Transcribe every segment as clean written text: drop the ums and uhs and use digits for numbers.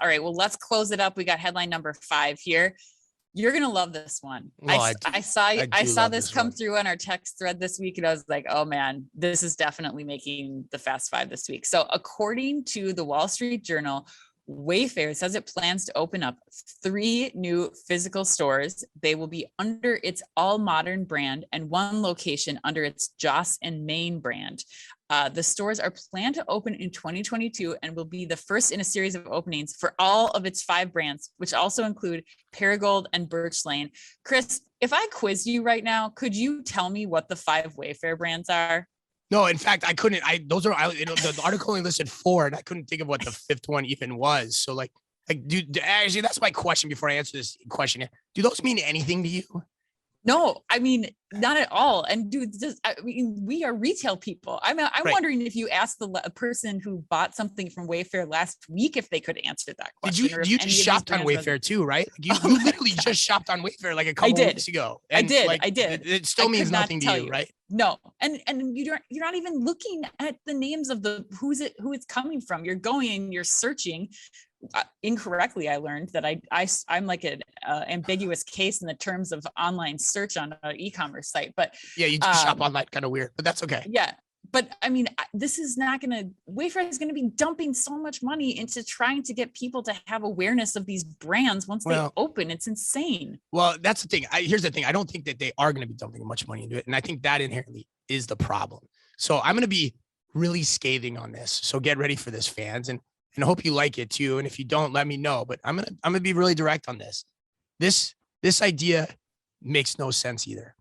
All right, well, let's close it up. We got headline number 5 here. You're going to love this one. Well, I saw this come through on our text thread this week, and I was like, oh man, this is definitely making the Fast Five this week. So according to the Wall Street Journal, Wayfair says it plans to open up 3 new physical stores. They will be under its All Modern brand and 1 location under its Joss and Main brand. The stores are planned to open in 2022 and will be the first in a series of openings for all of its 5 brands, which also include Perigold and Birch Lane. Chris, if I quiz you right now, could you tell me what the 5 Wayfair brands are? No, in fact, I couldn't. The article only listed 4, and I couldn't think of what the 5th one even was. So, dude, actually, that's my question before I answer this question. Do those mean anything to you? No, I mean, not at all. And dude, we are retail people. I'm right. Wondering if you asked the person who bought something from Wayfair last week, if they could answer that question. Did you just shopped on Wayfair too, right? You literally just shopped on Wayfair like a couple weeks ago. And I did. It still means nothing to you, right? No. And you're not even looking at the names of who it's coming from. You're going and you're searching. Incorrectly, I learned that I'm like an ambiguous case in the terms of online search on an e-commerce site. But yeah, you just shop online, kind of weird, but that's okay. Yeah, but I mean, this is not Wayfair is going to be dumping so much money into trying to get people to have awareness of these brands once they open. It's insane. Well, that's the thing. Here's the thing. I don't think that they are going to be dumping much money into it, and I think that inherently is the problem. So I'm going to be really scathing on this. So get ready for this, fans, and I hope you like it too. And if you don't, let me know. But I'm gonna be really direct on this. This idea makes no sense either.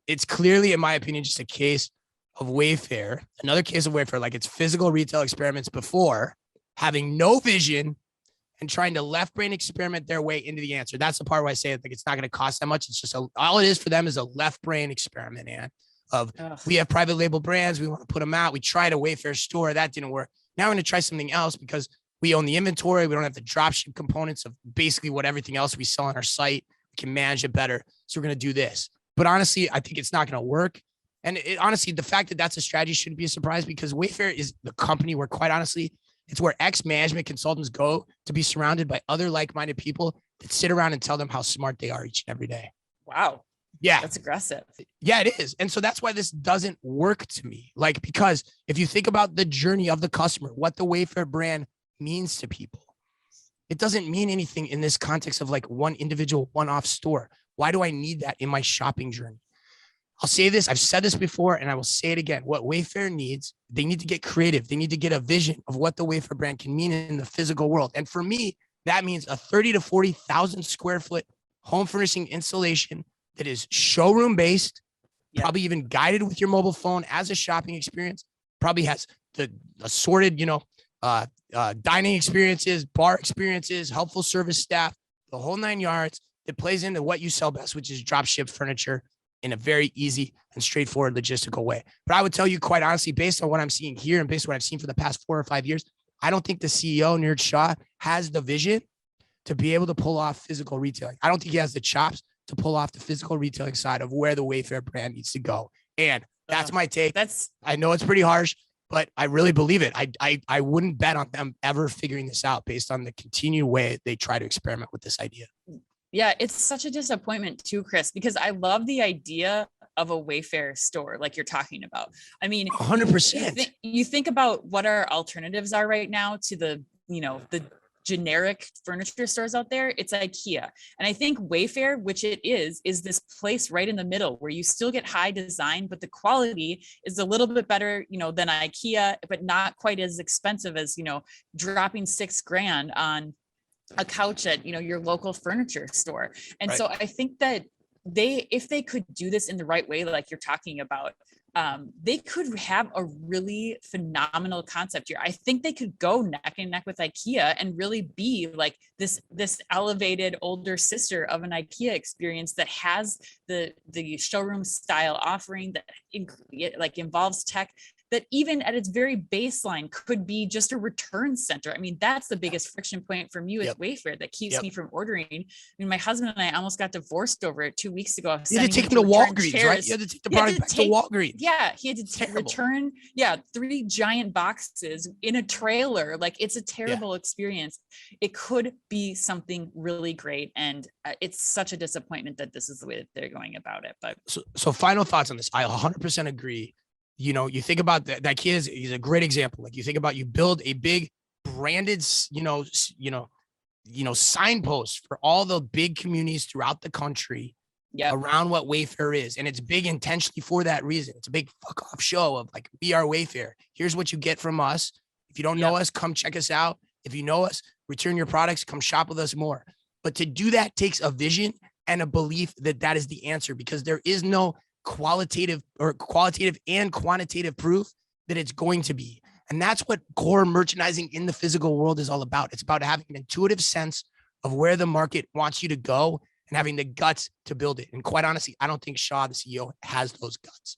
It's clearly, in my opinion, just a case of Wayfair, another case of Wayfair, like its physical retail experiments before, having no vision and trying to left brain experiment their way into the answer. That's the part where I say I think it's not going to cost that much. It's just all it is for them is a left brain experiment, man. We have private label brands, we want to put them out. We tried a Wayfair store, that didn't work. Now we're going to try something else because we own the inventory. We don't have the dropship components of basically what everything else we sell on our site. We can manage it better. So we're going to do this. But honestly, I think it's not going to work. And honestly, the fact that that's a strategy shouldn't be a surprise because Wayfair is the company where, quite honestly, it's where ex-management consultants go to be surrounded by other like-minded people that sit around and tell them how smart they are each and every day. Wow. Yeah. That's aggressive. Yeah, it is. And so that's why this doesn't work to me. Because if you think about the journey of the customer, what the Wayfair brand means to people, it doesn't mean anything in this context of like one individual one-off store. Why do I need that in my shopping journey? I'll say this. I've said this before, and I will say it again. What Wayfair needs, they need to get creative. They need to get a vision of what the Wayfair brand can mean in the physical world. And for me, that means a 30 to 40,000 square foot home furnishing installation that is showroom based, probably even guided with your mobile phone as a shopping experience, probably has the assorted, dining experiences, bar experiences, helpful service staff, the whole 9 yards that plays into what you sell best, which is drop ship furniture in a very easy and straightforward logistical way. But I would tell you quite honestly, based on what I'm seeing here and based on what I've seen for the past 4 or 5 years, I don't think the CEO, Niraj Shah, has the vision to be able to pull off physical retailing. I don't think he has the chops to pull off the physical retailing side of where the Wayfair brand needs to go. And that's my take. I know it's pretty harsh, but I really believe it. I wouldn't bet on them ever figuring this out based on the continued way they try to experiment with this idea. Yeah, it's such a disappointment too, Chris, because I love the idea of a Wayfair store like you're talking about. I mean, 100%. You think about what our alternatives are right now to the generic furniture stores out there. It's IKEA. And I think Wayfair, which it is this place right in the middle where you still get high design, but the quality is a little bit better, than IKEA, but not quite as expensive as, dropping $6,000 on a couch at, your local furniture store. And so I think that if they could do this in the right way, like you're talking about, they could have a really phenomenal concept here. I think they could go neck and neck with IKEA and really be like this elevated older sister of an IKEA experience that has the showroom style offering that involves tech that even at its very baseline could be just a return center. I mean, that's the biggest friction point for me with Wayfair that keeps me from ordering. I mean, my husband and I almost got divorced over it 2 weeks ago. You had to take him to Walgreens, right? You had to take the product back to Walgreens. Yeah, he had to return 3 giant boxes in a trailer. Like, it's a terrible experience. It could be something really great, and it's such a disappointment that this is the way that they're going about it. But so final thoughts on this. I 100% agree. You know, you think about that kid he's a great example. Like, you think about, you build a big branded, signpost for all the big communities throughout the country around what Wayfair is. And it's big intentionally for that reason. It's a big fuck off show of like, we are Wayfair. Here's what you get from us. If you don't know us, come check us out. If you know us, return your products, come shop with us more. But to do that takes a vision and a belief that that is the answer, because there is no qualitative and quantitative proof that it's going to be. And that's what core merchandising in the physical world is all about. It's about having an intuitive sense of where the market wants you to go and having the guts to build it. And quite honestly, I don't think Shaw, the CEO, has those guts.